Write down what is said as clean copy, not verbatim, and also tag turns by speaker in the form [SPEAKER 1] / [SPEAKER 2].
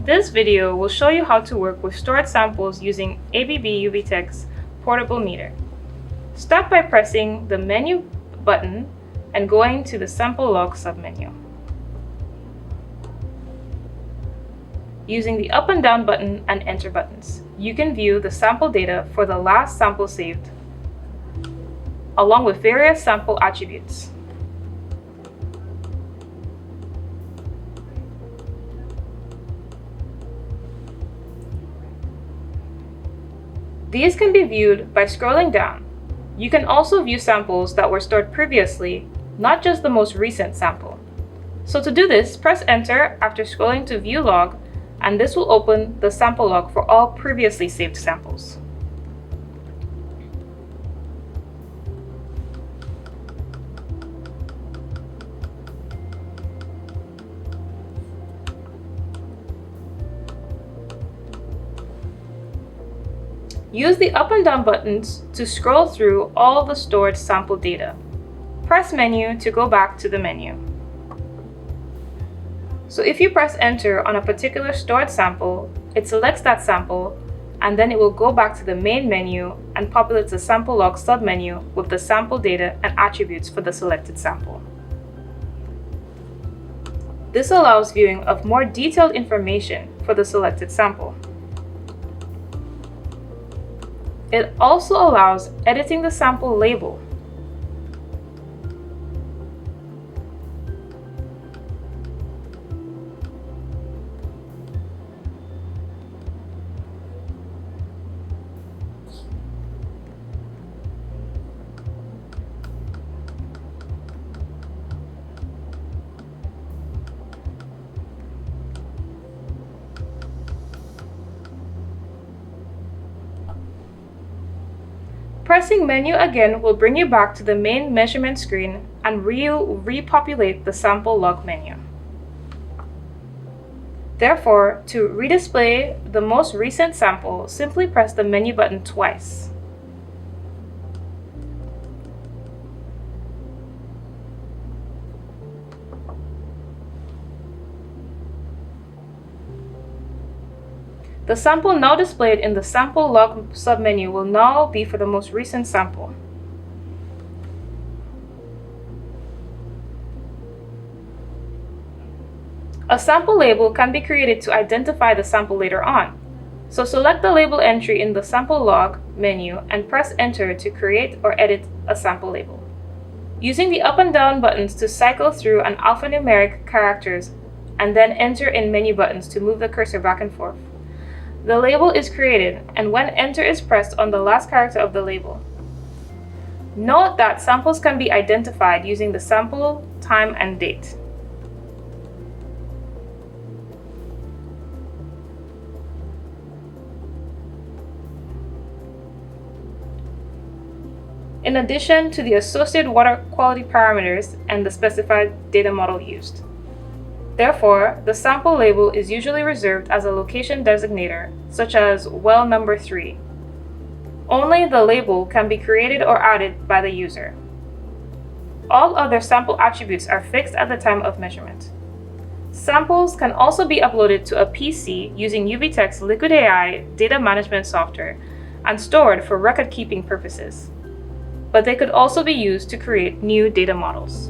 [SPEAKER 1] This video will show you how to work with stored samples using ABB UviTec's portable meter. Start by pressing the Menu button and going to the Sample Log submenu. Using the Up and Down button and Enter buttons, you can view the sample data for the last sample saved, along with various sample attributes. These can be viewed by scrolling down. You can also view samples that were stored previously, not just the most recent sample. So to do this, press Enter after scrolling to View Log, and this will open the sample log for all previously saved samples. Use the up and down buttons to scroll through all the stored sample data. Press Menu to go back to the menu. So if you press Enter on a particular stored sample, it selects that sample, and then it will go back to the main menu and populates the Sample Log submenu with the sample data and attributes for the selected sample. This allows viewing of more detailed information for the selected sample. It also allows editing the sample label. Pressing Menu again will bring you back to the main measurement screen and repopulate the sample log menu. Therefore, to redisplay the most recent sample, simply press the Menu button twice. The sample now displayed in the Sample Log submenu will now be for the most recent sample. A sample label can be created to identify the sample later on. So select the label entry in the Sample Log menu and press Enter to create or edit a sample label. Using the up and down buttons to cycle through an alphanumeric characters and then Enter in menu buttons to move the cursor back and forth. The label is created, and when Enter is pressed on the last character of the label. Note that samples can be identified using the sample, time, and date. In addition to the associated water quality parameters and the specified data model used. Therefore, the sample label is usually reserved as a location designator, such as well number 3. Only the label can be created or added by the user. All other sample attributes are fixed at the time of measurement. Samples can also be uploaded to a PC using UviTec's Liquid AI data management software and stored for record-keeping purposes. But they could also be used to create new data models.